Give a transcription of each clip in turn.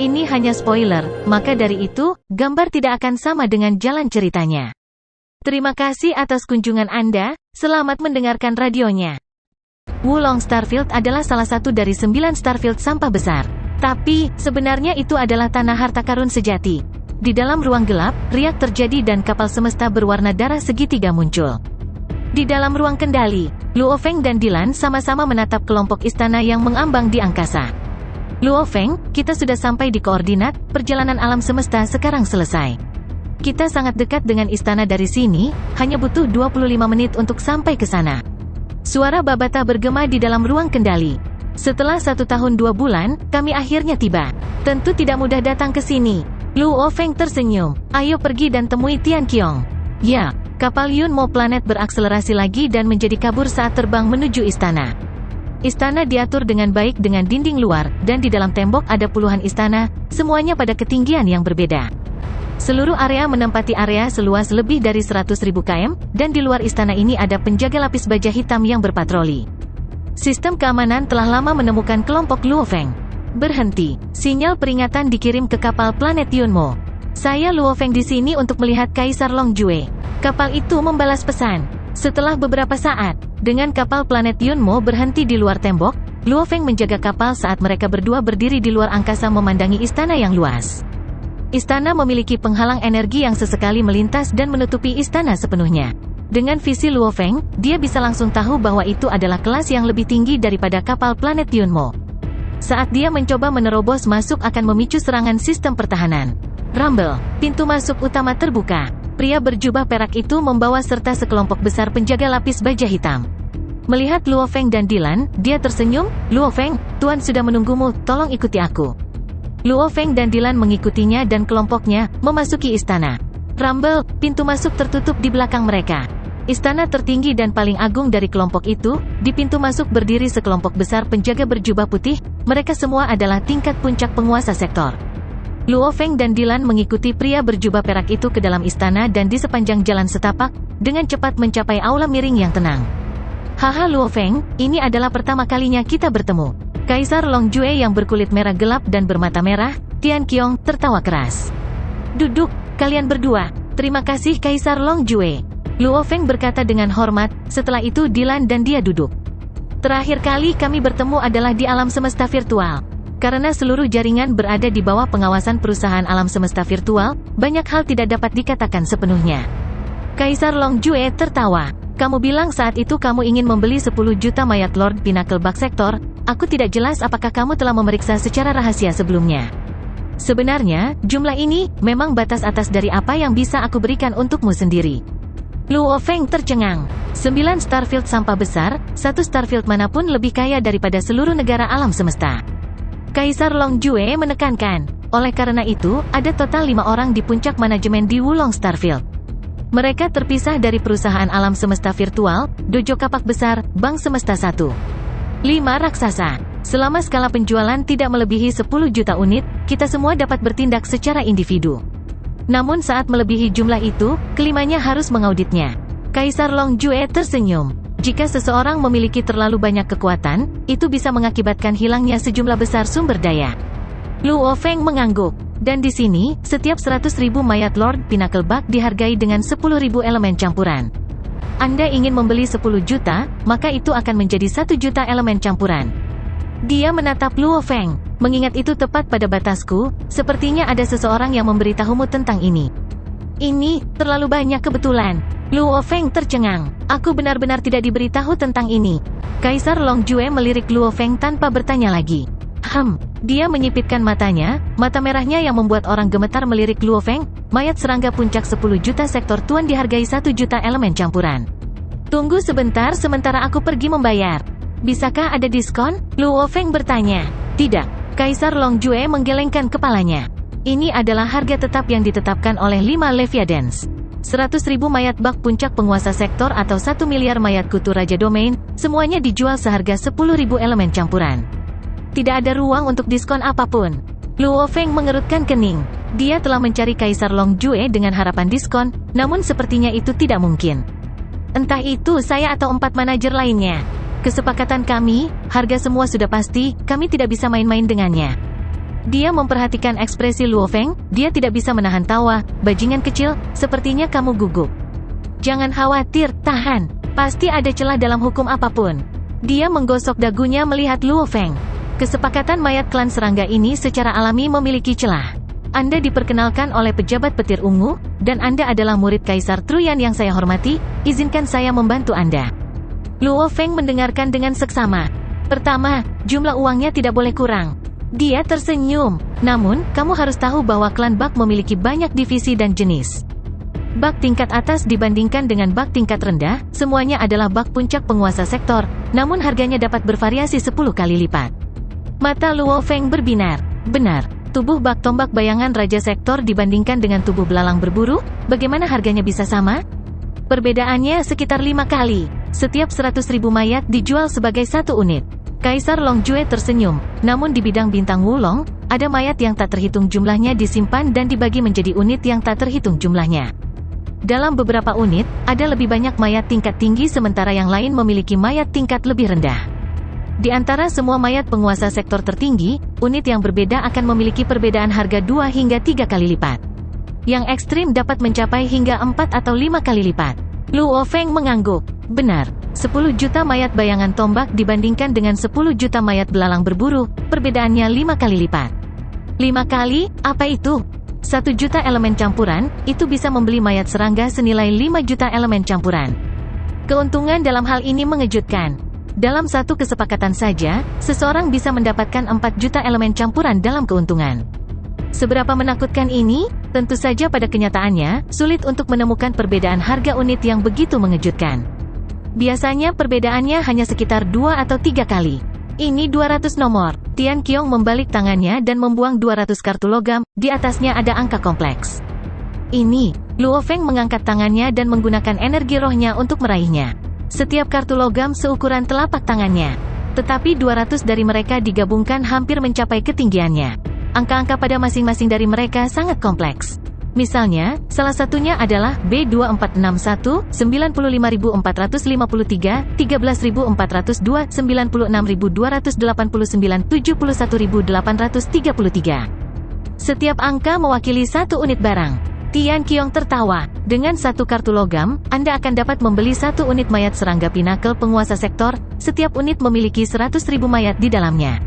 Ini hanya spoiler, maka dari itu, gambar tidak akan sama dengan jalan ceritanya. Terima kasih atas kunjungan Anda, selamat mendengarkan radionya. Wulong Starfield adalah salah satu dari 9 Starfield sampah besar. Tapi, sebenarnya itu adalah tanah harta karun sejati. Di dalam ruang gelap, riak terjadi dan kapal semesta berwarna darah segitiga muncul. Di dalam ruang kendali, Luo Feng dan Dylan sama-sama menatap kelompok istana yang mengambang di angkasa. Luo Feng, kita sudah sampai di koordinat, perjalanan alam semesta sekarang selesai. Kita sangat dekat dengan istana dari sini, hanya butuh 25 menit untuk sampai ke sana. Suara Babata bergema di dalam ruang kendali. Setelah 1 tahun 2 bulan, kami akhirnya tiba. Tentu tidak mudah datang ke sini. Luo Feng tersenyum. Ayo pergi dan temui Tian Qiong. Ya, kapal Yunmo planet berakselerasi lagi dan menjadi kabur saat terbang menuju istana. Istana diatur dengan baik dengan dinding luar, dan di dalam tembok ada puluhan istana, semuanya pada ketinggian yang berbeda. Seluruh area menempati area seluas lebih dari 100.000 km, dan di luar istana ini ada penjaga lapis baja hitam yang berpatroli. Sistem keamanan telah lama menemukan kelompok Luo Feng. Berhenti. Sinyal peringatan dikirim ke kapal planet Yunmo. Saya Luo Feng di sini untuk melihat Kaisar Longjue. Kapal itu membalas pesan. Setelah beberapa saat, dengan kapal planet Yunmo berhenti di luar tembok, Luo Feng menjaga kapal saat mereka berdua berdiri di luar angkasa memandangi istana yang luas. Istana memiliki penghalang energi yang sesekali melintas dan menutupi istana sepenuhnya. Dengan visi Luo Feng, dia bisa langsung tahu bahwa itu adalah kelas yang lebih tinggi daripada kapal planet Yunmo. Saat dia mencoba menerobos masuk akan memicu serangan sistem pertahanan. Rumble, pintu masuk utama terbuka. Pria berjubah perak itu membawa serta sekelompok besar penjaga lapis baja hitam. Melihat Luo Feng dan Dylan, dia tersenyum. Luo Feng, Tuan sudah menunggumu, tolong ikuti aku. Luo Feng dan Dylan mengikutinya dan kelompoknya memasuki istana. Rumble, pintu masuk tertutup di belakang mereka. Istana tertinggi dan paling agung dari kelompok itu, di pintu masuk berdiri sekelompok besar penjaga berjubah putih, mereka semua adalah tingkat puncak penguasa sektor. Luo Feng dan Dylan mengikuti pria berjubah perak itu ke dalam istana dan di sepanjang jalan setapak, dengan cepat mencapai aula miring yang tenang. Haha Luo Feng, ini adalah pertama kalinya kita bertemu. Kaisar Longjue yang berkulit merah gelap dan bermata merah, Tian Qiong, tertawa keras. Duduk, kalian berdua. Terima kasih Kaisar Longjue. Luo Feng berkata dengan hormat, setelah itu Dylan dan dia duduk. Terakhir kali kami bertemu adalah di alam semesta virtual. Karena seluruh jaringan berada di bawah pengawasan perusahaan alam semesta virtual, banyak hal tidak dapat dikatakan sepenuhnya. Kaisar Longjue tertawa. Kamu bilang saat itu kamu ingin membeli 10 juta mayat Lord Pinnacle Bug Sector. Aku tidak jelas apakah kamu telah memeriksa secara rahasia sebelumnya. Sebenarnya, jumlah ini memang batas atas dari apa yang bisa aku berikan untukmu sendiri. Luo Feng tercengang. 9 Starfield sampah besar, 1 Starfield manapun lebih kaya daripada seluruh negara alam semesta. Kaisar Longjue menekankan. Oleh karena itu, ada total 5 orang di puncak manajemen di Wulong Starfield. Mereka terpisah dari perusahaan alam semesta virtual, dojo kapak besar, bank semesta 1. 5 raksasa. Selama skala penjualan tidak melebihi 10 juta unit, kita semua dapat bertindak secara individu. Namun saat melebihi jumlah itu, kelimanya harus mengauditnya. Kaisar Longjue tersenyum. Jika seseorang memiliki terlalu banyak kekuatan, itu bisa mengakibatkan hilangnya sejumlah besar sumber daya. Luo Feng mengangguk. Dan di sini, setiap 100.000 mayat Lord Pinnacle Bug dihargai dengan 10.000 elemen campuran. Anda ingin membeli 10 juta, maka itu akan menjadi 1 juta elemen campuran. Dia menatap Luo Feng. Mengingat itu tepat pada batasku, sepertinya ada seseorang yang memberitahumu tentang ini. Ini, terlalu banyak kebetulan. Luo Feng tercengang. Aku benar-benar tidak diberitahu tentang ini. Kaisar Longjue melirik Luo Feng tanpa bertanya lagi. Dia menyipitkan matanya, mata merahnya yang membuat orang gemetar melirik Luo Feng. Mayat serangga puncak 10 juta sektor Tuan dihargai 1 juta elemen campuran. Tunggu sebentar sementara aku pergi membayar. Bisakah ada diskon? Luo Feng bertanya. Tidak. Kaisar Longjue menggelengkan kepalanya. Ini adalah harga tetap yang ditetapkan oleh 5 Leviathans. 100.000 mayat bak puncak penguasa sektor atau 1 miliar mayat kutu Raja Domain, semuanya dijual seharga 10.000 elemen campuran. Tidak ada ruang untuk diskon apapun. Luo Feng mengerutkan kening. Dia telah mencari Kaisar Longjue dengan harapan diskon, namun sepertinya itu tidak mungkin. Entah itu saya atau 4 manajer lainnya. Kesepakatan kami, harga semua sudah pasti, kami tidak bisa main-main dengannya. Dia memperhatikan ekspresi Luo Feng, dia tidak bisa menahan tawa. Bajingan kecil, sepertinya kamu gugup. Jangan khawatir, tahan. Pasti ada celah dalam hukum apapun. Dia menggosok dagunya melihat Luo Feng. Kesepakatan mayat klan serangga ini secara alami memiliki celah. Anda diperkenalkan oleh pejabat petir ungu, dan Anda adalah murid Kaisar Truyan yang saya hormati, izinkan saya membantu Anda. Luo Feng mendengarkan dengan seksama. Pertama, jumlah uangnya tidak boleh kurang. Dia tersenyum. Namun, kamu harus tahu bahwa klan Bak memiliki banyak divisi dan jenis. Bak tingkat atas dibandingkan dengan Bak tingkat rendah, semuanya adalah Bak puncak penguasa sektor, namun harganya dapat bervariasi 10 kali lipat. Mata Luo Feng berbinar. Benar, tubuh Bak tombak bayangan Raja Sektor dibandingkan dengan tubuh belalang berburu, bagaimana harganya bisa sama? Perbedaannya sekitar 5 kali. Setiap 100.000 mayat dijual sebagai 1 unit. Kaisar Longjue tersenyum, namun di bidang bintang Wulong, ada mayat yang tak terhitung jumlahnya disimpan dan dibagi menjadi unit yang tak terhitung jumlahnya. Dalam beberapa unit, ada lebih banyak mayat tingkat tinggi sementara yang lain memiliki mayat tingkat lebih rendah. Di antara semua mayat penguasa sektor tertinggi, unit yang berbeda akan memiliki perbedaan harga 2 hingga 3 kali lipat. Yang ekstrim dapat mencapai hingga 4 atau 5 kali lipat. Luo Feng mengangguk. Benar, 10 juta mayat bayangan tombak dibandingkan dengan 10 juta mayat belalang berburu, perbedaannya 5 kali lipat. 5 kali? Apa itu? 1 juta elemen campuran, itu bisa membeli mayat serangga senilai 5 juta elemen campuran. Keuntungan dalam hal ini mengejutkan. Dalam satu kesepakatan saja, seseorang bisa mendapatkan 4 juta elemen campuran dalam keuntungan. Seberapa menakutkan ini? Tentu saja pada kenyataannya, sulit untuk menemukan perbedaan harga unit yang begitu mengejutkan. Biasanya perbedaannya hanya sekitar 2 atau 3 kali. Ini 200 nomor. Tian Qiong membalik tangannya dan membuang 200 kartu logam, di atasnya ada angka kompleks. Ini, Luo Feng mengangkat tangannya dan menggunakan energi rohnya untuk meraihnya. Setiap kartu logam seukuran telapak tangannya. Tetapi 200 dari mereka digabungkan hampir mencapai ketinggiannya. Angka-angka pada masing-masing dari mereka sangat kompleks. Misalnya, salah satunya adalah B2461, 95.453, 13.402, 96.289, 71.833. Setiap angka mewakili satu unit barang. Tian Qiong tertawa. Dengan satu kartu logam, Anda akan dapat membeli satu unit mayat serangga Pinnacle penguasa sektor, setiap unit memiliki 100.000 mayat di dalamnya.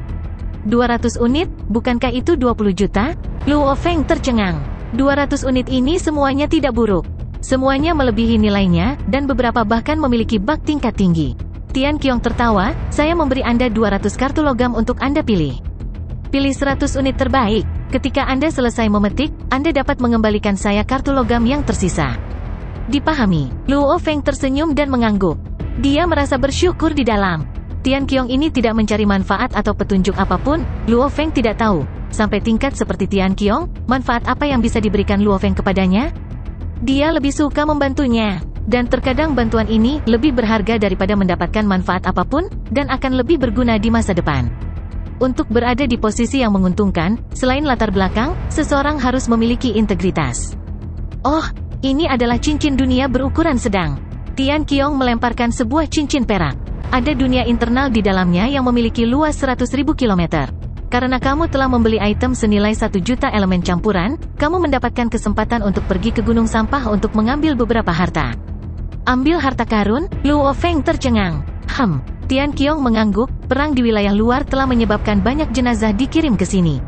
200 unit, bukankah itu 20 juta? Luo Feng tercengang. 200 unit ini semuanya tidak buruk. Semuanya melebihi nilainya, dan beberapa bahkan memiliki bak tingkat tinggi. Tian Qiong tertawa, saya memberi Anda 200 kartu logam untuk Anda pilih. Pilih 100 unit terbaik. Ketika Anda selesai memetik, Anda dapat mengembalikan saya kartu logam yang tersisa. Dipahami. Luo Feng tersenyum dan mengangguk. Dia merasa bersyukur di dalam. Tian Qiong ini tidak mencari manfaat atau petunjuk apapun, Luo Feng tidak tahu. Sampai tingkat seperti Tian Qiong, manfaat apa yang bisa diberikan Luo Feng kepadanya? Dia lebih suka membantunya. Dan terkadang bantuan ini lebih berharga daripada mendapatkan manfaat apapun, dan akan lebih berguna di masa depan. Untuk berada di posisi yang menguntungkan, selain latar belakang, seseorang harus memiliki integritas. Oh, ini adalah cincin dunia berukuran sedang. Tian Qiong melemparkan sebuah cincin perak. Ada dunia internal di dalamnya yang memiliki luas 100.000 km. Karena kamu telah membeli item senilai 1 juta elemen campuran, kamu mendapatkan kesempatan untuk pergi ke gunung sampah untuk mengambil beberapa harta. Ambil harta karun? Luo Feng tercengang. Tian Qiong mengangguk, perang di wilayah luar telah menyebabkan banyak jenazah dikirim ke sini.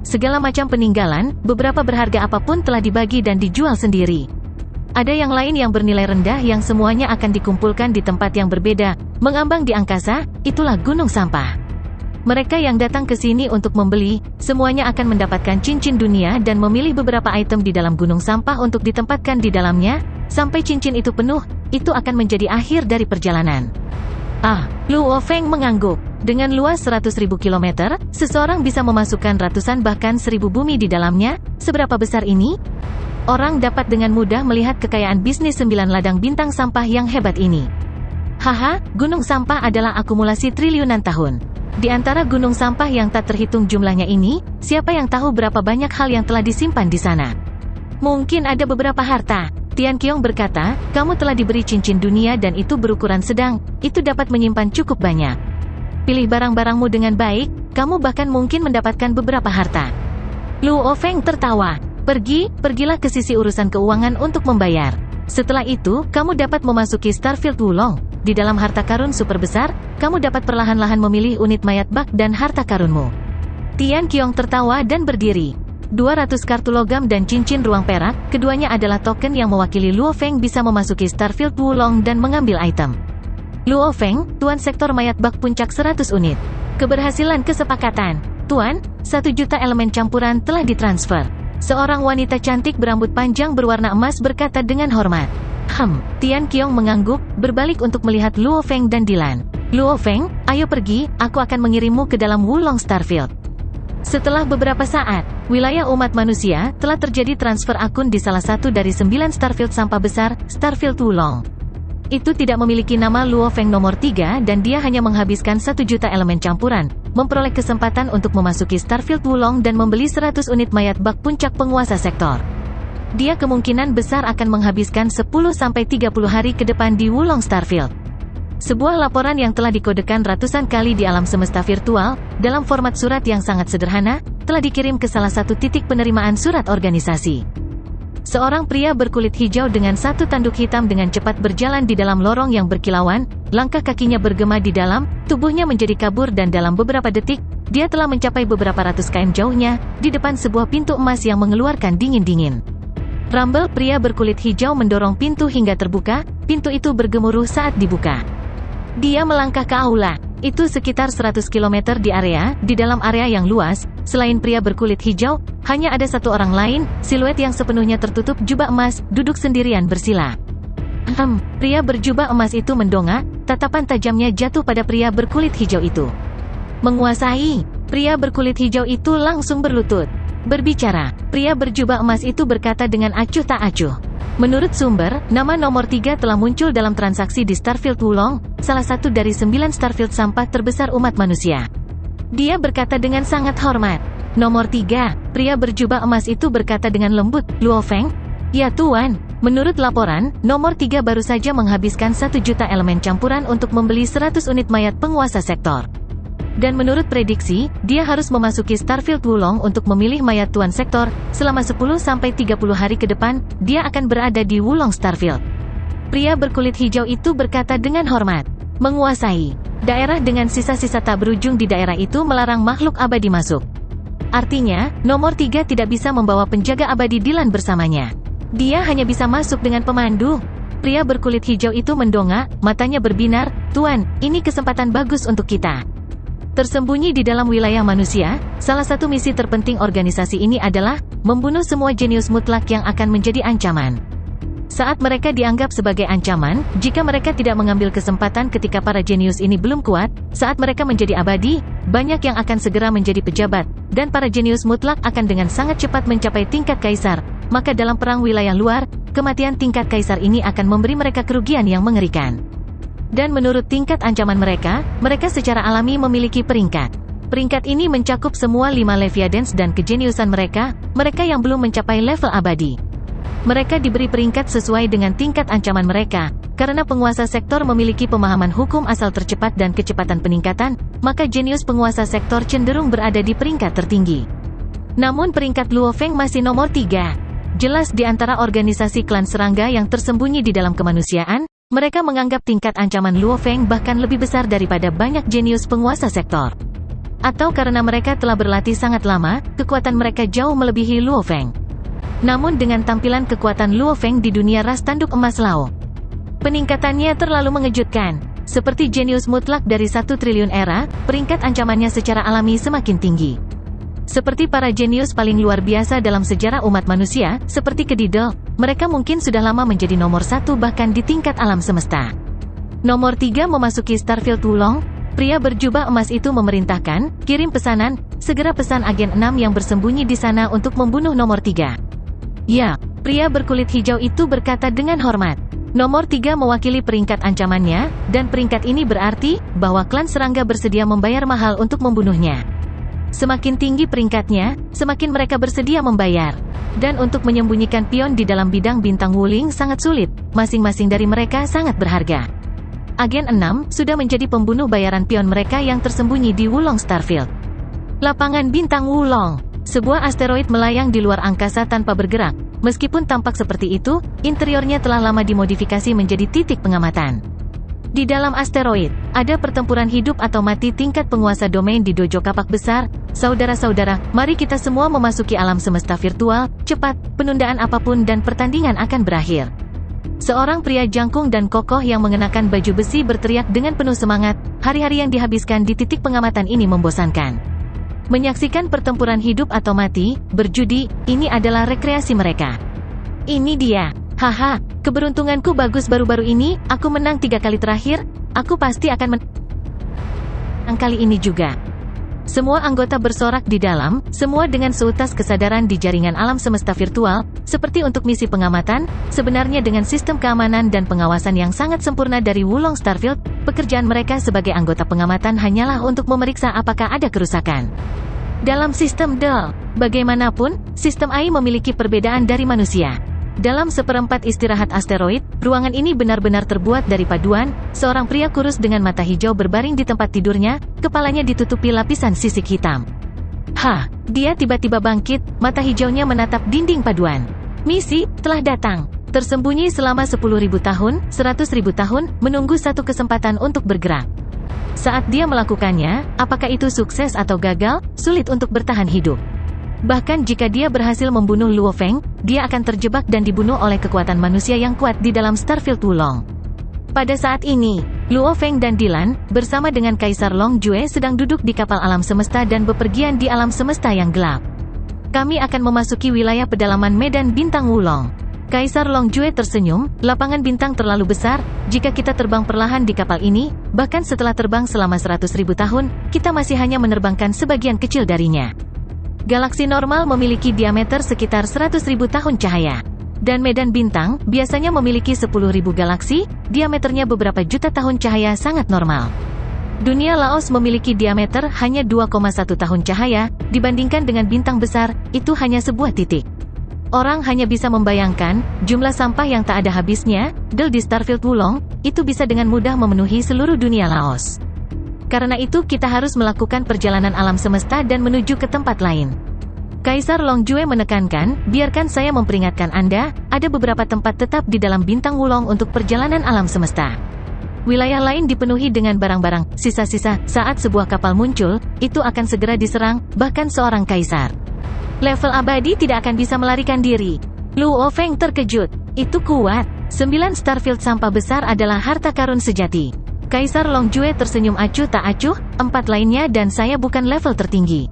Segala macam peninggalan, beberapa berharga apapun telah dibagi dan dijual sendiri. Ada yang lain yang bernilai rendah yang semuanya akan dikumpulkan di tempat yang berbeda, mengambang di angkasa, itulah gunung sampah. Mereka yang datang ke sini untuk membeli, semuanya akan mendapatkan cincin dunia dan memilih beberapa item di dalam gunung sampah untuk ditempatkan di dalamnya, sampai cincin itu penuh, itu akan menjadi akhir dari perjalanan. Luo Feng mengangguk. Dengan luas 100.000 km, seseorang bisa memasukkan ratusan bahkan 1.000 bumi di dalamnya, seberapa besar ini? Orang dapat dengan mudah melihat kekayaan bisnis 9 ladang bintang sampah yang hebat ini. Gunung sampah adalah akumulasi triliunan tahun. Di antara gunung sampah yang tak terhitung jumlahnya ini, siapa yang tahu berapa banyak hal yang telah disimpan di sana? Mungkin ada beberapa harta. Tian Qiong berkata, kamu telah diberi cincin dunia dan itu berukuran sedang, itu dapat menyimpan cukup banyak. pilih barang-barangmu dengan baik, kamu bahkan mungkin mendapatkan beberapa harta. Luo Feng tertawa. Pergilah ke sisi urusan keuangan untuk membayar. Setelah itu, kamu dapat memasuki Starfield Wulong. Di dalam harta karun super besar, kamu dapat perlahan-lahan memilih unit mayat bak dan harta karunmu. Tian Qiong tertawa dan berdiri. 200 kartu logam dan cincin ruang perak, keduanya adalah token yang mewakili Luo Feng bisa memasuki Starfield Wulong dan mengambil item. Luo Feng, Tuan Sektor Mayat Bak Puncak 100 unit. Keberhasilan kesepakatan. Tuan, 1 juta elemen campuran telah ditransfer. Seorang wanita cantik berambut panjang berwarna emas berkata dengan hormat. Tian Qiong mengangguk, berbalik untuk melihat Luo Feng dan Dilan. Luo Feng, ayo pergi, aku akan mengirimmu ke dalam Wulong Starfield. Setelah beberapa saat, wilayah umat manusia, telah terjadi transfer akun di salah satu dari 9 Starfield sampah besar, Starfield Wulong. Itu tidak memiliki nama Luo Feng nomor 3 dan dia hanya menghabiskan 1 juta elemen campuran, memperoleh kesempatan untuk memasuki Starfield Wulong dan membeli 100 unit mayat bak puncak penguasa sektor. Dia kemungkinan besar akan menghabiskan 10-30 hari ke depan di Wulong Starfield. Sebuah laporan yang telah dikodekan ratusan kali di alam semesta virtual, dalam format surat yang sangat sederhana, telah dikirim ke salah satu titik penerimaan surat organisasi. Seorang pria berkulit hijau dengan satu tanduk hitam dengan cepat berjalan di dalam lorong yang berkilauan, langkah kakinya bergema di dalam, tubuhnya menjadi kabur dan dalam beberapa detik, dia telah mencapai beberapa ratus km jauhnya, di depan sebuah pintu emas yang mengeluarkan dingin-dingin. Rumble, pria berkulit hijau mendorong pintu hingga terbuka, pintu itu bergemuruh saat dibuka. Dia melangkah ke aula. Itu sekitar 100 km di dalam area yang luas. Selain pria berkulit hijau, hanya ada satu orang lain, siluet yang sepenuhnya tertutup jubah emas, duduk sendirian bersila. Pria berjubah emas itu mendongak, tatapan tajamnya jatuh pada pria berkulit hijau itu. Menguasai. Pria berkulit hijau itu langsung berlutut. Berbicara, pria berjubah emas itu berkata dengan acuh tak acuh. Menurut sumber, nama nomor 3 telah muncul dalam transaksi di Starfield Wulong, salah satu dari 9 Starfield sampah terbesar umat manusia. Dia berkata dengan sangat hormat. Nomor 3, pria berjubah emas itu berkata dengan lembut, Luo Feng? Ya Tuan, menurut laporan, nomor 3 baru saja menghabiskan 1 juta elemen campuran untuk membeli 100 unit mayat penguasa sektor. Dan menurut prediksi, dia harus memasuki Starfield Wulong untuk memilih mayat Tuan Sektor. Selama 10-30 hari ke depan, dia akan berada di Wulong Starfield. Pria berkulit hijau itu berkata dengan hormat. Menguasai. Daerah dengan sisa-sisa tak berujung di daerah itu melarang makhluk abadi masuk. Artinya, nomor 3 tidak bisa membawa penjaga abadi Dilan bersamanya. Dia hanya bisa masuk dengan pemandu. Pria berkulit hijau itu mendongak, matanya berbinar, Tuan, ini kesempatan bagus untuk kita. Tersembunyi di dalam wilayah manusia, salah satu misi terpenting organisasi ini adalah membunuh semua jenius mutlak yang akan menjadi ancaman. Saat mereka dianggap sebagai ancaman, jika mereka tidak mengambil kesempatan ketika para jenius ini belum kuat, saat mereka menjadi abadi, banyak yang akan segera menjadi pejabat, dan para jenius mutlak akan dengan sangat cepat mencapai tingkat kaisar. Maka dalam perang wilayah luar, kematian tingkat kaisar ini akan memberi mereka kerugian yang mengerikan. Dan menurut tingkat ancaman mereka secara alami memiliki peringkat. Peringkat ini mencakup semua 5 Leviathans dan kejeniusan mereka yang belum mencapai level abadi. Mereka diberi peringkat sesuai dengan tingkat ancaman mereka, karena penguasa sektor memiliki pemahaman hukum asal tercepat dan kecepatan peningkatan, maka jenius penguasa sektor cenderung berada di peringkat tertinggi. Namun peringkat Luo Feng masih nomor 3. Jelas di antara organisasi klan serangga yang tersembunyi di dalam kemanusiaan, mereka menganggap tingkat ancaman Luo Feng bahkan lebih besar daripada banyak jenius penguasa sektor. Atau karena mereka telah berlatih sangat lama, kekuatan mereka jauh melebihi Luo Feng. Namun dengan tampilan kekuatan Luo Feng di dunia ras tanduk emas Lao, peningkatannya terlalu mengejutkan. Seperti jenius mutlak dari 1 triliun era, peringkat ancamannya secara alami semakin tinggi. Seperti para jenius paling luar biasa dalam sejarah umat manusia, seperti Kedidel, mereka mungkin sudah lama menjadi nomor 1 bahkan di tingkat alam semesta. Nomor 3 memasuki Starfield Wulong, pria berjubah emas itu memerintahkan, kirim pesanan, segera pesan agen 6 yang bersembunyi di sana untuk membunuh nomor 3. Ya, pria berkulit hijau itu berkata dengan hormat. Nomor 3 mewakili peringkat ancamannya, dan peringkat ini berarti, bahwa klan serangga bersedia membayar mahal untuk membunuhnya. Semakin tinggi peringkatnya, semakin mereka bersedia membayar. Dan untuk menyembunyikan pion di dalam bidang bintang Wuling sangat sulit, masing-masing dari mereka sangat berharga. Agen 6 sudah menjadi pembunuh bayaran pion mereka yang tersembunyi di Wulong Starfield. Lapangan bintang Wulong. Sebuah asteroid melayang di luar angkasa tanpa bergerak. Meskipun tampak seperti itu, interiornya telah lama dimodifikasi menjadi titik pengamatan. Di dalam asteroid, ada pertempuran hidup atau mati tingkat penguasa domain di dojo kapak besar. Saudara-saudara, mari kita semua memasuki alam semesta virtual, cepat, penundaan apapun dan pertandingan akan berakhir. Seorang pria jangkung dan kokoh yang mengenakan baju besi berteriak dengan penuh semangat, hari-hari yang dihabiskan di titik pengamatan ini membosankan. Menyaksikan pertempuran hidup atau mati, berjudi, ini adalah rekreasi mereka. Ini dia. Haha, keberuntunganku bagus baru-baru ini, aku menang 3 kali terakhir, aku pasti akan menang kali ini juga. Semua anggota bersorak di dalam, semua dengan seutas kesadaran di jaringan alam semesta virtual, seperti untuk misi pengamatan, sebenarnya dengan sistem keamanan dan pengawasan yang sangat sempurna dari Wulong Starfield, pekerjaan mereka sebagai anggota pengamatan hanyalah untuk memeriksa apakah ada kerusakan. Dalam sistem DEL, bagaimanapun, sistem AI memiliki perbedaan dari manusia. Dalam seperempat istirahat asteroid, ruangan ini benar-benar terbuat dari paduan, seorang pria kurus dengan mata hijau berbaring di tempat tidurnya, kepalanya ditutupi lapisan sisik hitam. Dia tiba-tiba bangkit, mata hijaunya menatap dinding paduan. Misi telah datang. Tersembunyi selama 10.000 tahun, 100.000 tahun, menunggu satu kesempatan untuk bergerak. Saat dia melakukannya, apakah itu sukses atau gagal, sulit untuk bertahan hidup. Bahkan jika dia berhasil membunuh Luo Feng, dia akan terjebak dan dibunuh oleh kekuatan manusia yang kuat di dalam Starfield Wulong. Pada saat ini, Luo Feng dan Dylan, bersama dengan Kaisar Long Jue sedang duduk di kapal alam semesta dan bepergian di alam semesta yang gelap. Kami akan memasuki wilayah pedalaman medan bintang Wulong. Kaisar Long Jue tersenyum, lapangan bintang terlalu besar, jika kita terbang perlahan di kapal ini, bahkan setelah terbang selama 100.000 tahun, kita masih hanya menerbangkan sebagian kecil darinya. Galaksi normal memiliki diameter sekitar 100.000 tahun cahaya. Dan medan bintang, biasanya memiliki 10.000 galaksi, diameternya beberapa juta tahun cahaya sangat normal. Dunia Laos memiliki diameter hanya 2,1 tahun cahaya, dibandingkan dengan bintang besar, itu hanya sebuah titik. Orang hanya bisa membayangkan, jumlah sampah yang tak ada habisnya, di Starfield Wulong, itu bisa dengan mudah memenuhi seluruh dunia Laos. Karena itu kita harus melakukan perjalanan alam semesta dan menuju ke tempat lain. Kaisar Long Jue menekankan, biarkan saya memperingatkan Anda, ada beberapa tempat tetap di dalam bintang Wulong untuk perjalanan alam semesta. Wilayah lain dipenuhi dengan barang-barang, sisa-sisa, saat sebuah kapal muncul, itu akan segera diserang, bahkan seorang kaisar. Level abadi tidak akan bisa melarikan diri. Luo Feng terkejut. Itu kuat. 9 Starfield sampah besar adalah harta karun sejati. Kaisar Long Jue tersenyum acuh tak acuh, 4 lainnya dan saya bukan level tertinggi.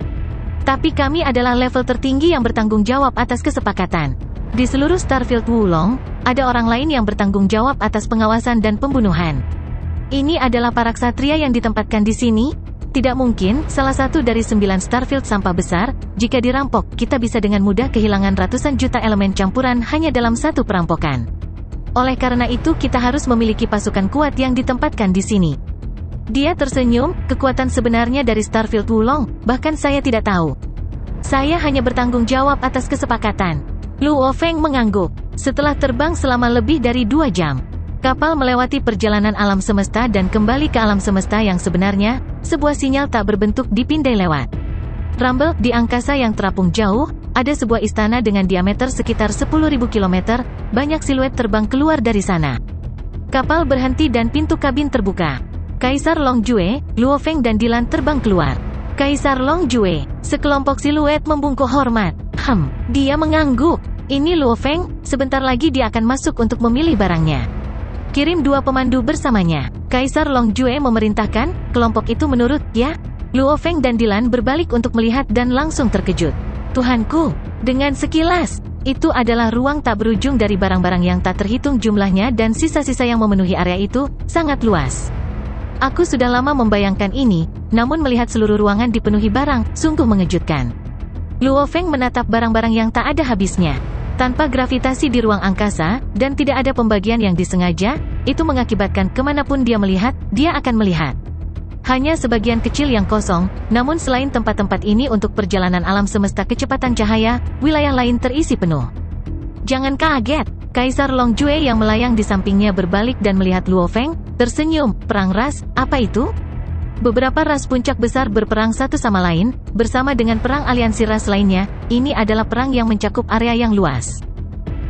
Tapi kami adalah level tertinggi yang bertanggung jawab atas kesepakatan. Di seluruh Starfield Wulong, ada orang lain yang bertanggung jawab atas pengawasan dan pembunuhan. Ini adalah para ksatria yang ditempatkan di sini. Tidak mungkin, salah satu dari 9 Starfield sampah besar, jika dirampok, kita bisa dengan mudah kehilangan ratusan juta elemen campuran hanya dalam satu perampokan. Oleh karena itu kita harus memiliki pasukan kuat yang ditempatkan di sini. Dia tersenyum, kekuatan sebenarnya dari Starfield Wulong, bahkan saya tidak tahu. Saya hanya bertanggung jawab atas kesepakatan. Luo Feng mengangguk. Setelah terbang selama lebih dari 2 jam. Kapal melewati perjalanan alam semesta dan kembali ke alam semesta yang sebenarnya, sebuah sinyal tak berbentuk dipindai lewat. Rumble, di angkasa yang terapung jauh, ada sebuah istana dengan diameter sekitar 10.000 km, banyak siluet terbang keluar dari sana. Kapal berhenti dan pintu kabin terbuka. Kaisar Long Jue, Luo Feng dan Dylan terbang keluar. Kaisar Long Jue, sekelompok siluet membungkuk hormat. Dia mengangguk. Ini Luo Feng, sebentar lagi dia akan masuk untuk memilih barangnya. Kirim 2 pemandu bersamanya. Kaisar Long Jue memerintahkan, kelompok itu menurut, ya? Luo Feng dan Dylan berbalik untuk melihat dan langsung terkejut. Tuhanku, dengan sekilas, itu adalah ruang tak berujung dari barang-barang yang tak terhitung jumlahnya dan sisa-sisa yang memenuhi area itu, sangat luas. Aku sudah lama membayangkan ini, namun melihat seluruh ruangan dipenuhi barang, sungguh mengejutkan. Luo Feng menatap barang-barang yang tak ada habisnya. Tanpa gravitasi di ruang angkasa, dan tidak ada pembagian yang disengaja, itu mengakibatkan kemanapun dia melihat, dia akan melihat. Hanya sebagian kecil yang kosong, namun selain tempat-tempat ini untuk perjalanan alam semesta kecepatan cahaya, wilayah lain terisi penuh. Jangan kaget, Kaisar Long Jue yang melayang di sampingnya berbalik dan melihat Luo Feng, tersenyum. Perang ras, apa itu? Beberapa ras puncak besar berperang satu sama lain, bersama dengan perang aliansi ras lainnya. Ini adalah perang yang mencakup area yang luas.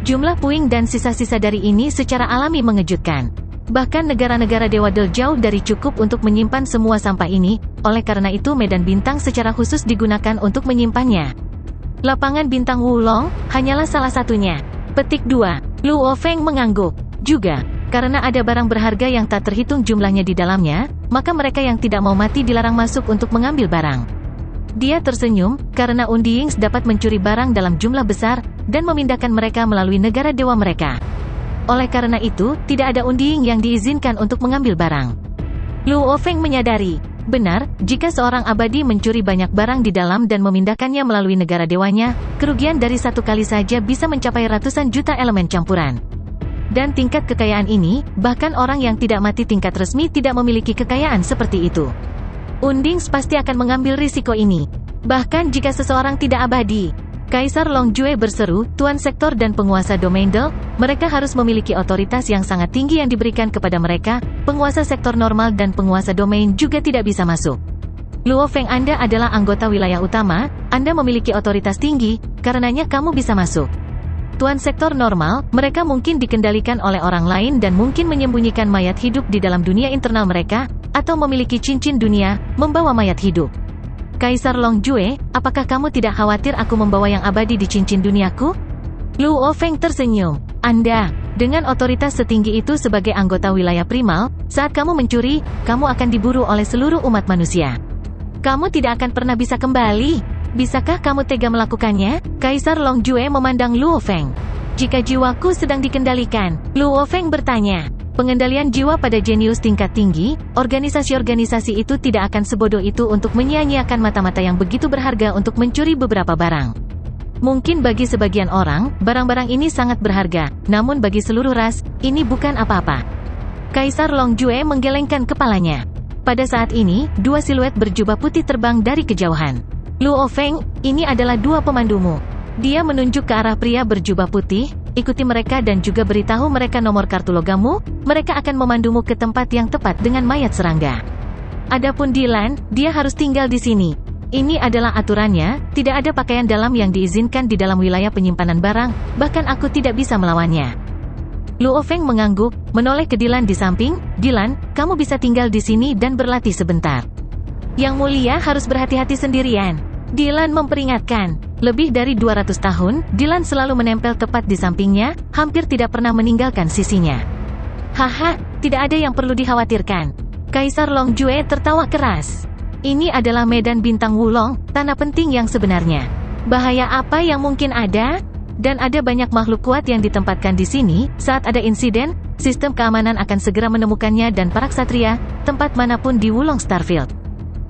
Jumlah puing dan sisa-sisa dari ini secara alami mengejutkan. Bahkan negara-negara Dewa Del jauh dari cukup untuk menyimpan semua sampah ini, oleh karena itu medan bintang secara khusus digunakan untuk menyimpannya. Lapangan bintang Wulong hanyalah salah satunya. Petik 2. Luo Feng mengangguk. Juga, karena ada barang berharga yang tak terhitung jumlahnya di dalamnya, maka mereka yang tidak mau mati dilarang masuk untuk mengambil barang. Dia tersenyum, karena Undiyings dapat mencuri barang dalam jumlah besar, dan memindahkan mereka melalui negara dewa mereka. Oleh karena itu, tidak ada Undiying yang diizinkan untuk mengambil barang. Luo Feng menyadari, benar, jika seorang abadi mencuri banyak barang di dalam dan memindahkannya melalui negara dewanya, kerugian dari satu kali saja bisa mencapai ratusan juta elemen campuran. Dan tingkat kekayaan ini, bahkan orang yang tidak mati tingkat resmi tidak memiliki kekayaan seperti itu. Undiyings pasti akan mengambil risiko ini. Bahkan jika seseorang tidak abadi. Kaisar Longjue berseru, Tuan Sektor dan penguasa domain Del, mereka harus memiliki otoritas yang sangat tinggi yang diberikan kepada mereka, penguasa sektor normal dan penguasa domain juga tidak bisa masuk. Luo Feng, Anda adalah anggota wilayah utama, Anda memiliki otoritas tinggi, karenanya kamu bisa masuk. Tuan sektor normal, mereka mungkin dikendalikan oleh orang lain dan mungkin menyembunyikan mayat hidup di dalam dunia internal mereka, atau memiliki cincin dunia, membawa mayat hidup. Kaisar Longjue, apakah kamu tidak khawatir aku membawa yang abadi di cincin duniaku? Luo Feng tersenyum. Anda, dengan otoritas setinggi itu sebagai anggota wilayah primal, saat kamu mencuri, kamu akan diburu oleh seluruh umat manusia. Kamu tidak akan pernah bisa kembali. Bisakah kamu tega melakukannya? Kaisar Longjue memandang Luo Feng. Jika jiwaku sedang dikendalikan, Luo Feng bertanya. Pengendalian jiwa pada jenius tingkat tinggi, organisasi-organisasi itu tidak akan sebodoh itu untuk menyia-nyiakan mata-mata yang begitu berharga untuk mencuri beberapa barang. Mungkin bagi sebagian orang, barang-barang ini sangat berharga, namun bagi seluruh ras, ini bukan apa-apa. Kaisar Longjue menggelengkan kepalanya. Pada saat ini, dua siluet berjubah putih terbang dari kejauhan. Luo Feng, ini adalah dua pemandumu. Dia menunjuk ke arah pria berjubah putih, ikuti mereka dan juga beritahu mereka nomor kartu logammu, mereka akan memandumu ke tempat yang tepat dengan mayat serangga. Adapun Dylan, dia harus tinggal di sini. Ini adalah aturannya, tidak ada pakaian dalam yang diizinkan di dalam wilayah penyimpanan barang, bahkan aku tidak bisa melawannya. Luo Feng mengangguk, menoleh ke Dylan di samping, Dylan, kamu bisa tinggal di sini dan berlatih sebentar. Yang mulia harus berhati-hati sendirian. Dylan memperingatkan, lebih dari 200 tahun, Dylan selalu menempel tepat di sampingnya, hampir tidak pernah meninggalkan sisinya. Haha, tidak ada yang perlu dikhawatirkan. Kaisar Longjue tertawa keras. Ini adalah medan bintang Wulong, tanah penting yang sebenarnya. Bahaya apa yang mungkin ada? Dan ada banyak makhluk kuat yang ditempatkan di sini, saat ada insiden, sistem keamanan akan segera menemukannya dan para ksatria, tempat manapun di Wulong Starfield.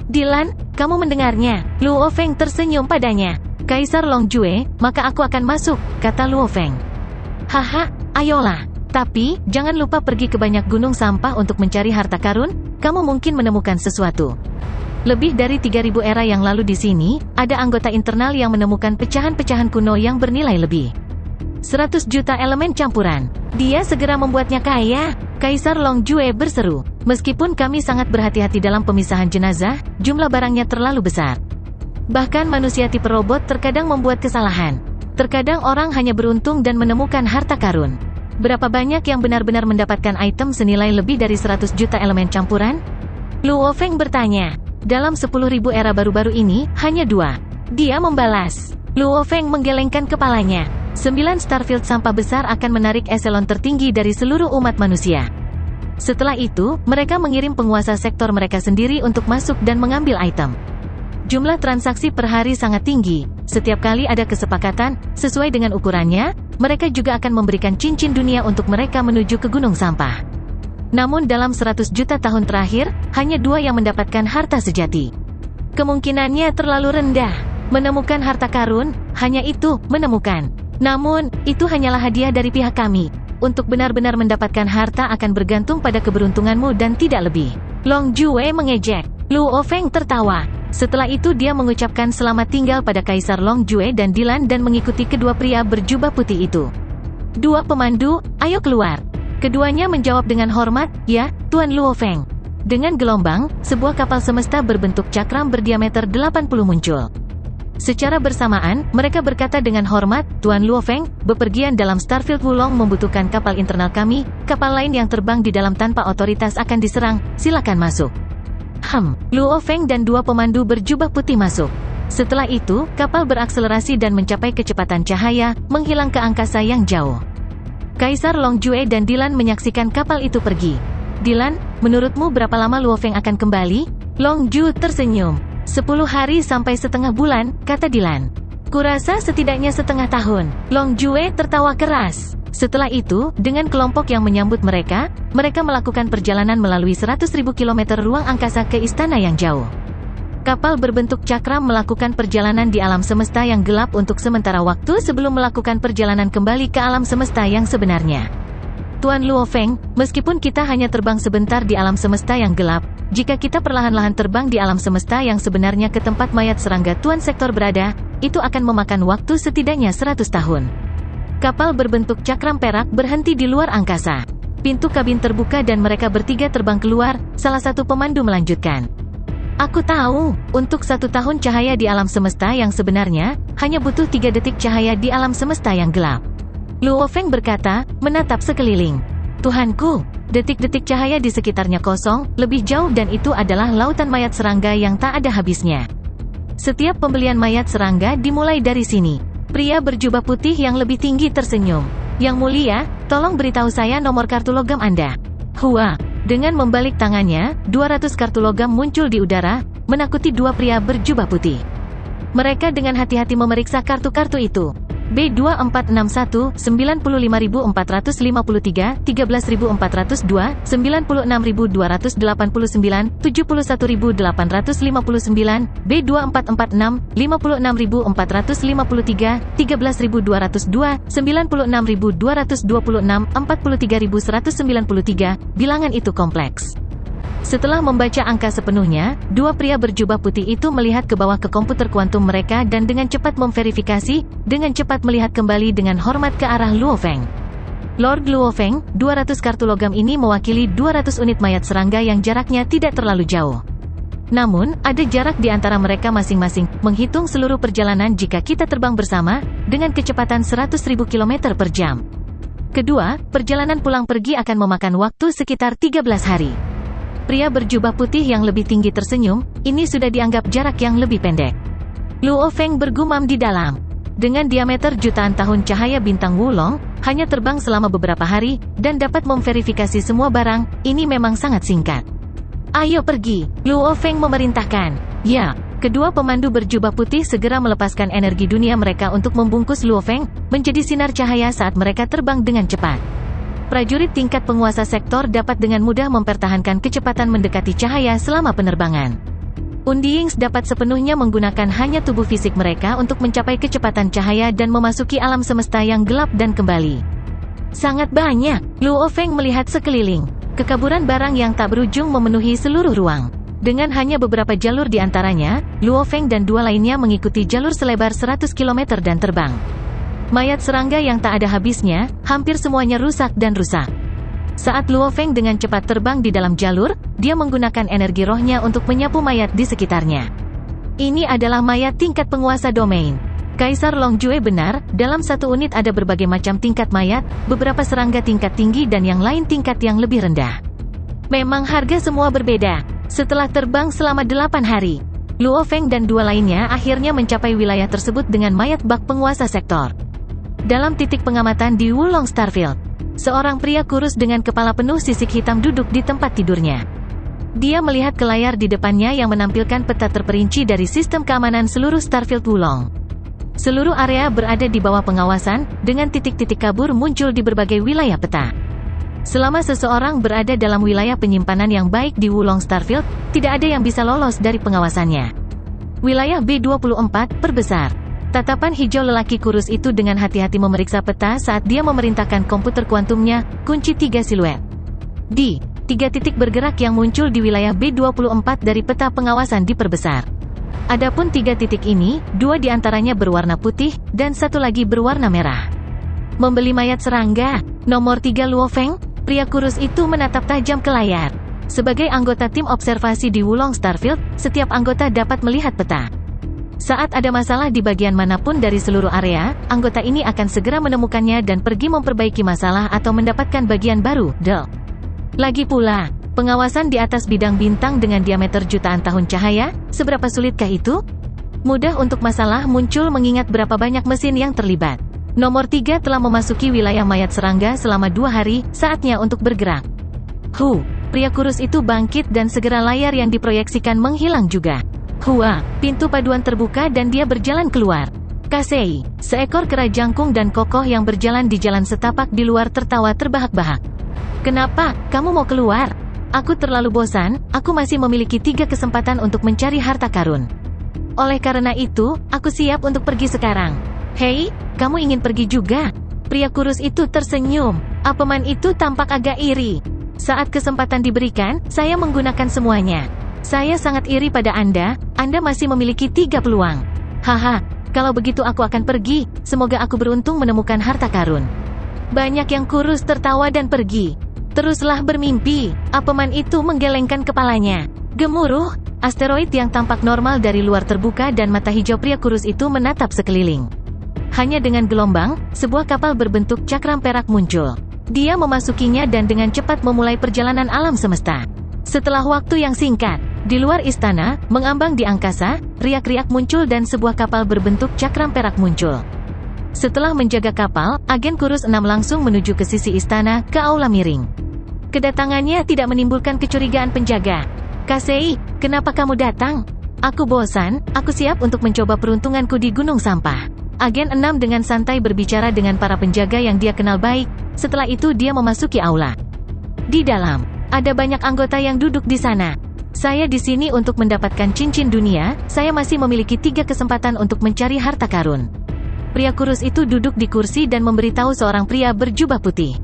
Dylan, kamu mendengarnya? Luo Feng tersenyum padanya. Kaisar Longjue, maka aku akan masuk, kata Luo Feng. Haha, ayolah. Tapi, jangan lupa pergi ke banyak gunung sampah untuk mencari harta karun, kamu mungkin menemukan sesuatu. Lebih dari 3000 era yang lalu di sini, ada anggota internal yang menemukan pecahan-pecahan kuno yang bernilai lebih 100 juta elemen campuran. Dia segera membuatnya kaya. Kaisar Longjue berseru. Meskipun kami sangat berhati-hati dalam pemisahan jenazah, jumlah barangnya terlalu besar. Bahkan manusia tipe robot terkadang membuat kesalahan. Terkadang orang hanya beruntung dan menemukan harta karun. Berapa banyak yang benar-benar mendapatkan item senilai lebih dari 100 juta elemen campuran? Luo Feng bertanya. Dalam 10.000 era baru-baru ini, hanya 2. Dia membalas. Luo Feng menggelengkan kepalanya. 9 Starfield sampah besar akan menarik eselon tertinggi dari seluruh umat manusia. Setelah itu, mereka mengirim penguasa sektor mereka sendiri untuk masuk dan mengambil item. Jumlah transaksi per hari sangat tinggi. Setiap kali ada kesepakatan, sesuai dengan ukurannya, mereka juga akan memberikan cincin dunia untuk mereka menuju ke gunung sampah. Namun dalam 100 juta tahun terakhir, hanya 2 yang mendapatkan harta sejati. Kemungkinannya terlalu rendah. Menemukan harta karun, hanya itu, menemukan. Namun, itu hanyalah hadiah dari pihak kami. Untuk benar-benar mendapatkan harta akan bergantung pada keberuntunganmu dan tidak lebih. Longjue mengejek. Luo Feng tertawa. Setelah itu dia mengucapkan selamat tinggal pada Kaisar Longjue dan Dylan dan mengikuti kedua pria berjubah putih itu. 2 pemandu, ayo keluar. Keduanya menjawab dengan hormat, "Ya, Tuan Luo Feng." Dengan gelombang, sebuah kapal semesta berbentuk cakram berdiameter 80 muncul. Secara bersamaan, mereka berkata dengan hormat, "Tuan Luo Feng, bepergian dalam Starfield Wulong membutuhkan kapal internal kami, kapal lain yang terbang di dalam tanpa otoritas akan diserang, silakan masuk." Luo Feng dan dua pemandu berjubah putih masuk. Setelah itu, kapal berakselerasi dan mencapai kecepatan cahaya, menghilang ke angkasa yang jauh. Kaisar Long Jue dan Dylan menyaksikan kapal itu pergi. "Dylan, menurutmu berapa lama Luo Feng akan kembali?" Long Ju tersenyum. 10 hari sampai setengah bulan, kata Dylan. "Kurasa setidaknya setengah tahun." Long Jue tertawa keras. Setelah itu, dengan kelompok yang menyambut mereka melakukan perjalanan melalui 100.000 km ruang angkasa ke istana yang jauh. Kapal berbentuk cakram melakukan perjalanan di alam semesta yang gelap untuk sementara waktu sebelum melakukan perjalanan kembali ke alam semesta yang sebenarnya. "Tuan Luo Feng, meskipun kita hanya terbang sebentar di alam semesta yang gelap, jika kita perlahan-lahan terbang di alam semesta yang sebenarnya ke tempat mayat serangga Tuan Sektor berada, itu akan memakan waktu setidaknya 100 tahun. Kapal berbentuk cakram perak berhenti di luar angkasa. Pintu kabin terbuka dan mereka bertiga terbang keluar, salah satu pemandu melanjutkan. "Aku tahu, untuk 1 tahun cahaya di alam semesta yang sebenarnya, hanya butuh 3 detik cahaya di alam semesta yang gelap." Luo Feng berkata, menatap sekeliling. "Tuhanku, detik-detik cahaya di sekitarnya kosong, lebih jauh dan itu adalah lautan mayat serangga yang tak ada habisnya. Setiap pembelian mayat serangga dimulai dari sini." Pria berjubah putih yang lebih tinggi tersenyum. "Yang mulia, tolong beritahu saya nomor kartu logam Anda." Hua. Dengan membalik tangannya, 200 kartu logam muncul di udara, menakuti dua pria berjubah putih. Mereka dengan hati-hati memeriksa kartu-kartu itu. B2461, 95.453, 13.402, 96.289, 71.859, B2446, 56.453, 13.202, 96.226, 43.193, bilangan itu kompleks. Setelah membaca angka sepenuhnya, dua pria berjubah putih itu melihat ke bawah ke komputer kuantum mereka dan dengan cepat memverifikasi, dengan cepat melihat kembali dengan hormat ke arah Luo Feng. "Lord Luo Feng, 200 kartu logam ini mewakili 200 unit mayat serangga yang jaraknya tidak terlalu jauh. Namun, ada jarak di antara mereka masing-masing, menghitung seluruh perjalanan jika kita terbang bersama, dengan kecepatan 100.000 km per jam. Kedua, perjalanan pulang pergi akan memakan waktu sekitar 13 hari. Pria berjubah putih yang lebih tinggi tersenyum, ini sudah dianggap jarak yang lebih pendek. Luo Feng bergumam di dalam. Dengan diameter jutaan tahun cahaya bintang Wulong, hanya terbang selama beberapa hari, dan dapat memverifikasi semua barang, ini memang sangat singkat. "Ayo pergi," Luo Feng memerintahkan. "Ya." Kedua pemandu berjubah putih segera melepaskan energi dunia mereka untuk membungkus Luo Feng, menjadi sinar cahaya saat mereka terbang dengan cepat. Prajurit tingkat penguasa sektor dapat dengan mudah mempertahankan kecepatan mendekati cahaya selama penerbangan. Undiings dapat sepenuhnya menggunakan hanya tubuh fisik mereka untuk mencapai kecepatan cahaya dan memasuki alam semesta yang gelap dan kembali. Sangat banyak. Luo Feng melihat sekeliling. Kekaburan barang yang tak berujung memenuhi seluruh ruang. Dengan hanya beberapa jalur di antaranya, Luo Feng dan dua lainnya mengikuti jalur selebar 100 km dan terbang. Mayat serangga yang tak ada habisnya, hampir semuanya rusak dan rusak. Saat Luo Feng dengan cepat terbang di dalam jalur, dia menggunakan energi rohnya untuk menyapu mayat di sekitarnya. Ini adalah mayat tingkat penguasa domain. Kaisar Long Jue benar, dalam satu unit ada berbagai macam tingkat mayat, beberapa serangga tingkat tinggi dan yang lain tingkat yang lebih rendah. Memang harga semua berbeda. Setelah terbang selama 8 hari, Luo Feng dan dua lainnya akhirnya mencapai wilayah tersebut dengan mayat bak penguasa sektor. Dalam titik pengamatan di Wulong Starfield, seorang pria kurus dengan kepala penuh sisik hitam duduk di tempat tidurnya. Dia melihat ke layar di depannya yang menampilkan peta terperinci dari sistem keamanan seluruh Starfield Wulong. Seluruh area berada di bawah pengawasan, dengan titik-titik kabur muncul di berbagai wilayah peta. Selama seseorang berada dalam wilayah penyimpanan yang baik di Wulong Starfield, tidak ada yang bisa lolos dari pengawasannya. Wilayah B24 perbesar. Tatapan hijau lelaki kurus itu dengan hati-hati memeriksa peta saat dia memerintahkan komputer kuantumnya, kunci 3 siluet. D. 3 titik bergerak yang muncul di wilayah B24 dari peta pengawasan diperbesar. Adapun 3 titik ini, 2 di antaranya berwarna putih, dan 1 lagi berwarna merah. Membeli mayat serangga. Nomor 3 Luo Feng, Pria kurus itu menatap tajam ke layar. Sebagai anggota tim observasi di Wulong Starfield, setiap anggota dapat melihat peta. Saat ada masalah di bagian manapun dari seluruh area, anggota ini akan segera menemukannya dan pergi memperbaiki masalah atau mendapatkan bagian baru. Lagi pula, pengawasan di atas bidang bintang dengan diameter jutaan tahun cahaya, seberapa sulitkah itu? Mudah untuk masalah muncul mengingat berapa banyak mesin yang terlibat. Nomor 3 telah memasuki wilayah mayat serangga selama 2 hari, saatnya untuk bergerak. Pria kurus itu bangkit dan segera layar yang diproyeksikan menghilang juga. Pintu paduan terbuka dan dia berjalan keluar. Kasei, seekor kera jangkung dan kokoh yang berjalan di jalan setapak di luar tertawa terbahak-bahak. Kenapa, kamu mau keluar? Aku terlalu bosan, aku masih memiliki 3 kesempatan untuk mencari harta karun. Oleh karena itu, aku siap untuk pergi sekarang. Hei, kamu ingin pergi juga? Pria kurus itu tersenyum. Apeman itu tampak agak iri. Saat kesempatan diberikan, saya menggunakan semuanya. Saya sangat iri pada Anda masih memiliki 3 peluang. Kalau begitu aku akan pergi, semoga aku beruntung menemukan harta karun. Banyak yang kurus tertawa dan pergi. Teruslah bermimpi, Apeman itu menggelengkan kepalanya. Gemuruh, asteroid yang tampak normal dari luar terbuka dan mata hijau pria kurus itu menatap sekeliling. Hanya dengan gelombang, sebuah kapal berbentuk cakram perak muncul. Dia memasukinya dan dengan cepat memulai perjalanan alam semesta. Setelah waktu yang singkat, di luar istana, mengambang di angkasa, riak-riak muncul dan sebuah kapal berbentuk cakram perak muncul. Setelah menjaga kapal, agen kurus 6 langsung menuju ke sisi istana, ke aula miring. Kedatangannya tidak menimbulkan kecurigaan penjaga. Kasei, kenapa kamu datang? Aku bosan, aku siap untuk mencoba peruntunganku di gunung sampah. Agen 6 dengan santai berbicara dengan para penjaga yang dia kenal baik. Setelah itu dia memasuki aula. Di dalam, ada banyak anggota yang duduk di sana. Saya di sini untuk mendapatkan cincin dunia, saya masih memiliki 3 kesempatan untuk mencari harta karun. Pria kurus itu duduk di kursi dan memberitahu seorang pria berjubah putih.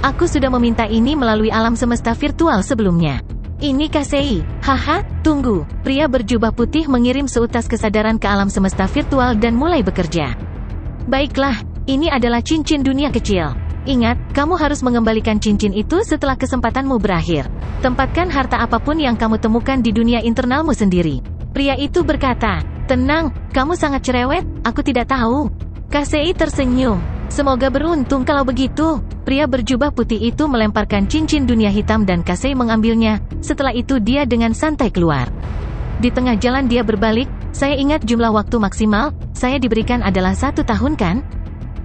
Aku sudah meminta ini melalui alam semesta virtual sebelumnya. Ini Kasei. Tunggu. Pria berjubah putih mengirim seutas kesadaran ke alam semesta virtual dan mulai bekerja. Baiklah, ini adalah cincin dunia kecil. Ingat, kamu harus mengembalikan cincin itu setelah kesempatanmu berakhir. Tempatkan harta apapun yang kamu temukan di dunia internalmu sendiri. Pria itu berkata, tenang, kamu sangat cerewet, aku tidak tahu. Kasei tersenyum. Semoga beruntung kalau begitu. Pria berjubah putih itu melemparkan cincin dunia hitam dan Kasei mengambilnya. Setelah itu dia dengan santai keluar. Di tengah jalan dia berbalik, saya ingat jumlah waktu maksimal, saya diberikan adalah 1 tahun kan?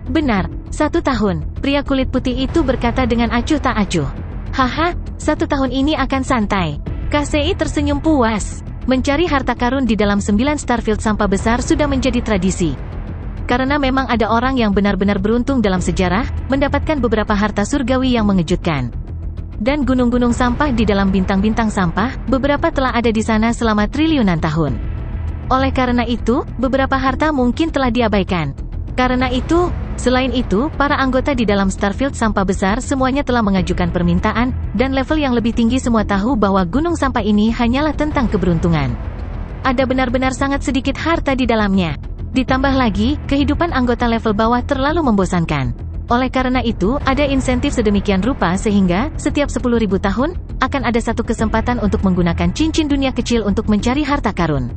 Benar, 1 tahun, pria kulit putih itu berkata dengan acuh tak acuh. 1 tahun ini akan santai. Kasei tersenyum puas. Mencari harta karun di dalam 9 Starfield sampah besar sudah menjadi tradisi. Karena memang ada orang yang benar-benar beruntung dalam sejarah, mendapatkan beberapa harta surgawi yang mengejutkan. Dan gunung-gunung sampah di dalam bintang-bintang sampah, beberapa telah ada di sana selama triliunan tahun. Oleh karena itu, beberapa harta mungkin telah diabaikan. Karena itu, selain itu, para anggota di dalam Starfield sampah besar semuanya telah mengajukan permintaan, dan level yang lebih tinggi semua tahu bahwa gunung sampah ini hanyalah tentang keberuntungan. Ada benar-benar sangat sedikit harta di dalamnya. Ditambah lagi, kehidupan anggota level bawah terlalu membosankan. Oleh karena itu, ada insentif sedemikian rupa sehingga, setiap 10.000 tahun, akan ada 1 kesempatan untuk menggunakan cincin dunia kecil untuk mencari harta karun.